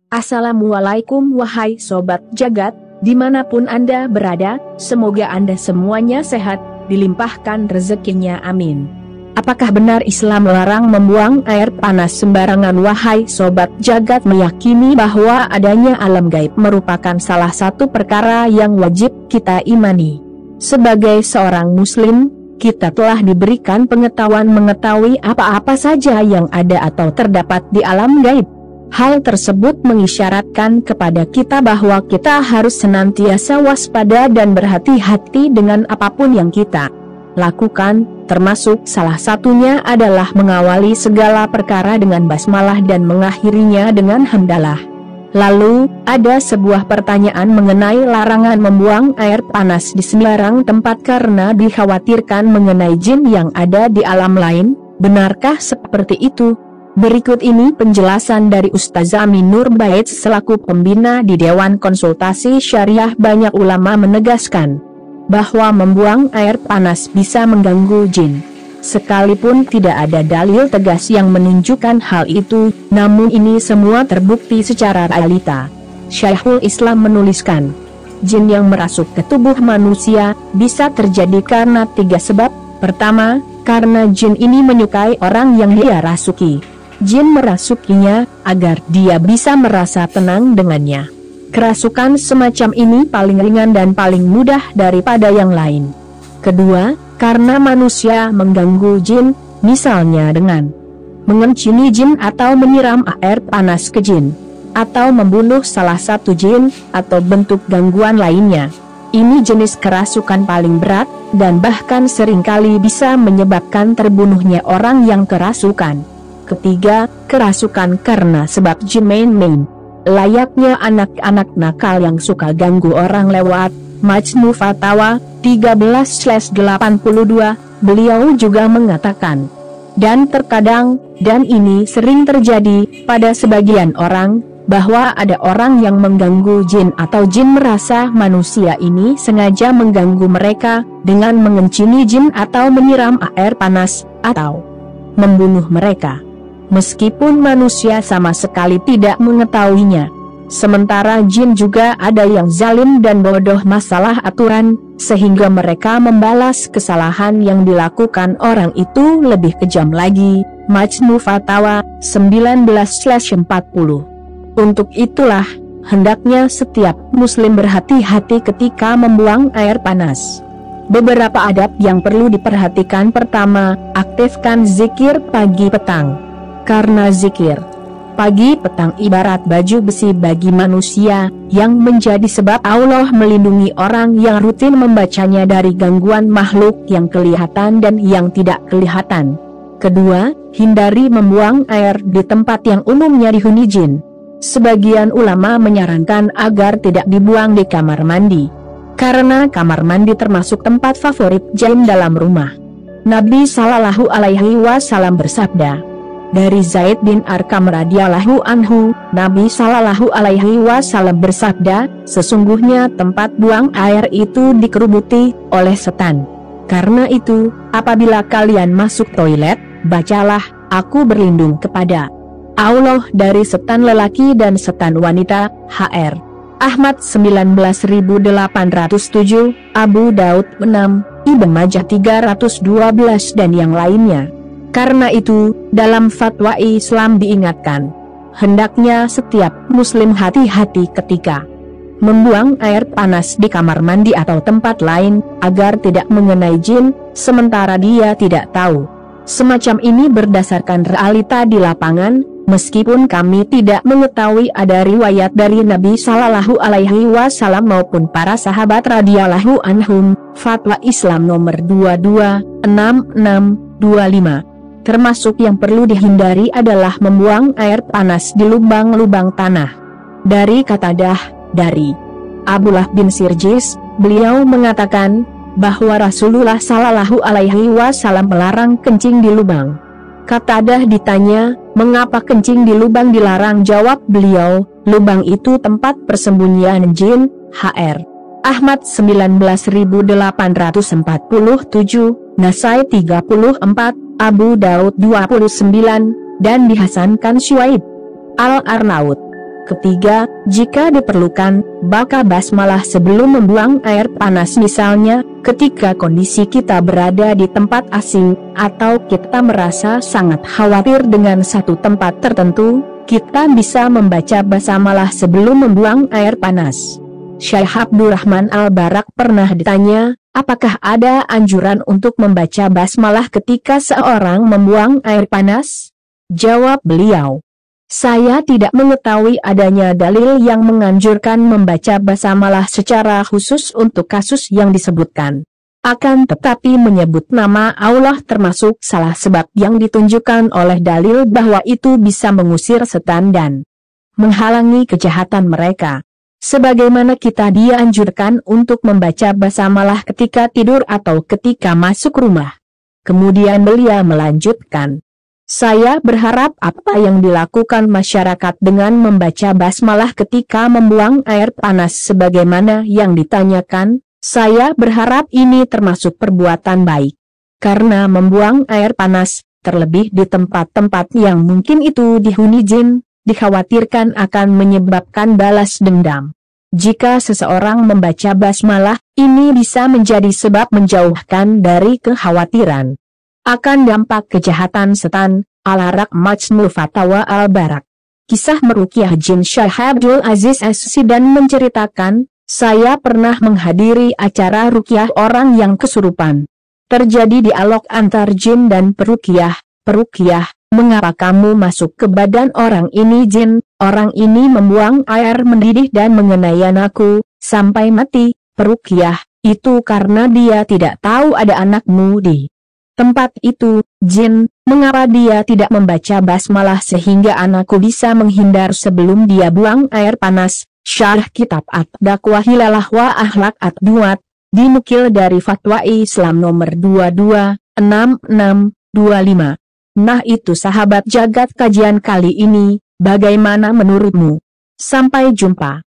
Assalamualaikum wahai sobat jagat, dimanapun Anda berada, semoga Anda semuanya sehat, dilimpahkan rezekinya amin. Apakah benar Islam melarang membuang air panas sembarangan? Wahai sobat jagat, meyakini bahwa adanya alam gaib merupakan salah satu perkara yang wajib kita imani. Sebagai seorang muslim, kita telah diberikan pengetahuan mengetahui apa-apa saja yang ada atau terdapat di alam gaib. Hal tersebut mengisyaratkan kepada kita bahwa kita harus senantiasa waspada dan berhati-hati dengan apapun yang kita lakukan, termasuk salah satunya adalah mengawali segala perkara dengan basmalah dan mengakhirinya dengan hamdalah. Lalu, ada sebuah pertanyaan mengenai larangan membuang air panas di sembarang tempat karena dikhawatirkan mengenai jin yang ada di alam lain. Benarkah seperti itu? Berikut ini penjelasan dari Ustazah Aminur Bait selaku pembina di Dewan Konsultasi Syariah. Banyak ulama menegaskan bahwa membuang air panas bisa mengganggu jin. Sekalipun tidak ada dalil tegas yang menunjukkan hal itu, namun ini semua terbukti secara realita. Syekhul Islam menuliskan, jin yang merasuk ke tubuh manusia bisa terjadi karena 3 sebab. Pertama, karena jin ini menyukai orang yang dia rasuki. Jin merasukinya agar dia bisa merasa tenang dengannya. Kerasukan semacam ini paling ringan dan paling mudah daripada yang lain. Kedua, karena manusia mengganggu jin, misalnya dengan mengencini jin atau menyiram air panas ke jin, atau membunuh salah satu jin, atau bentuk gangguan lainnya. Ini jenis kerasukan paling berat, dan bahkan seringkali bisa menyebabkan terbunuhnya orang yang kerasukan. Ketiga, kerasukan karena sebab jin main-main. Layaknya anak-anak nakal yang suka ganggu orang lewat Majmu Fatawa 13/82, beliau juga mengatakan, dan terkadang, dan ini sering terjadi pada sebagian orang, bahwa ada orang yang mengganggu jin atau jin merasa manusia ini sengaja mengganggu mereka dengan mengencini jin atau menyiram air panas, atau membunuh mereka. Meskipun manusia sama sekali tidak mengetahuinya. Sementara jin juga ada yang zalim dan bodoh masalah aturan, sehingga mereka membalas kesalahan yang dilakukan orang itu lebih kejam lagi. Majmu Fatawa 19/40. Untuk itulah, hendaknya setiap muslim berhati-hati ketika membuang air panas. Beberapa adab yang perlu diperhatikan. Pertama, aktifkan zikir pagi petang. Karena zikir pagi petang ibarat baju besi bagi manusia, yang menjadi sebab Allah melindungi orang yang rutin membacanya dari gangguan makhluk yang kelihatan dan yang tidak kelihatan. Kedua, hindari membuang air di tempat yang umumnya dihuni jin. Sebagian ulama menyarankan agar tidak dibuang di kamar mandi, karena kamar mandi termasuk tempat favorit jin dalam rumah. Nabi Shallallahu Alaihi Wasallam bersabda, dari Zaid bin Arqam radhiyallahu anhu, Nabi Shallallahu Alaihi Wasallam bersabda, sesungguhnya tempat buang air itu dikerubuti oleh setan. Karena itu, apabila kalian masuk toilet, bacalah, aku berlindung kepada Allah dari setan lelaki dan setan wanita. Hr. Ahmad 19807, Abu Daud 6, Ibn Majah 312 dan yang lainnya. Karena itu, dalam fatwa Islam diingatkan, hendaknya setiap muslim hati-hati ketika membuang air panas di kamar mandi atau tempat lain, agar tidak mengenai jin, sementara dia tidak tahu. Semacam ini berdasarkan realita di lapangan, meskipun kami tidak mengetahui ada riwayat dari Nabi Shallallahu Alaihi Wasallam maupun para sahabat radhiyallahu anhum. Fatwa Islam nomor 226625. Termasuk yang perlu dihindari adalah membuang air panas di lubang-lubang tanah. Dari Qatadah, dari Abdullah bin Sirjis, beliau mengatakan bahwa Rasulullah Shallallahu Alaihi Wasallam melarang kencing di lubang. Qatadah ditanya, mengapa kencing di lubang dilarang? Jawab beliau, lubang itu tempat persembunyian jin. Hr. Ahmad 19847, Nasai 34, Abu Daud 29, dan dihasankan Syuaib Al-Arnaud. Ketiga, jika diperlukan, baca basmalah sebelum membuang air panas, misalnya ketika kondisi kita berada di tempat asing, atau kita merasa sangat khawatir dengan satu tempat tertentu, kita bisa membaca basmalah sebelum membuang air panas. Syekh Abdurrahman Al-Barak pernah ditanya, apakah ada anjuran untuk membaca basmalah ketika seorang membuang air panas? Jawab beliau, saya tidak mengetahui adanya dalil yang menganjurkan membaca basmalah secara khusus untuk kasus yang disebutkan. Akan tetapi menyebut nama Allah termasuk salah sebab yang ditunjukkan oleh dalil bahwa itu bisa mengusir setan dan menghalangi kejahatan mereka. Sebagaimana kita dianjurkan untuk membaca basmalah ketika tidur atau ketika masuk rumah. Kemudian beliau melanjutkan, saya berharap apa yang dilakukan masyarakat dengan membaca basmalah ketika membuang air panas sebagaimana yang ditanyakan, saya berharap ini termasuk perbuatan baik. Karena membuang air panas, terlebih di tempat-tempat yang mungkin itu dihuni jin, dikhawatirkan akan menyebabkan balas dendam. Jika seseorang membaca basmalah, ini bisa menjadi sebab menjauhkan dari kekhawatiran akan dampak kejahatan setan. Al-Arak Majmu Fatawa Al-Barak. Kisah meruqyah jin Syekh Abdul Aziz As-Sidan menceritakan, saya pernah menghadiri acara ruqyah orang yang kesurupan. Terjadi dialog antar jin dan peruqyah. Peruqyah, mengapa kamu masuk ke badan orang ini jin? Orang ini membuang air mendidih dan mengenai anakku, sampai mati. Peruqyah, itu karena dia tidak tahu ada anakmu di tempat itu. Jin, mengapa dia tidak membaca basmalah sehingga anakku bisa menghindar sebelum dia buang air panas? Syarah Kitab At-Dakwah Hilalah wa Akhlak At-Duat, dinukil dari Fatwa Islam nomor 226625. Nah itu sahabat jagat kajian kali ini, bagaimana menurutmu? Sampai jumpa.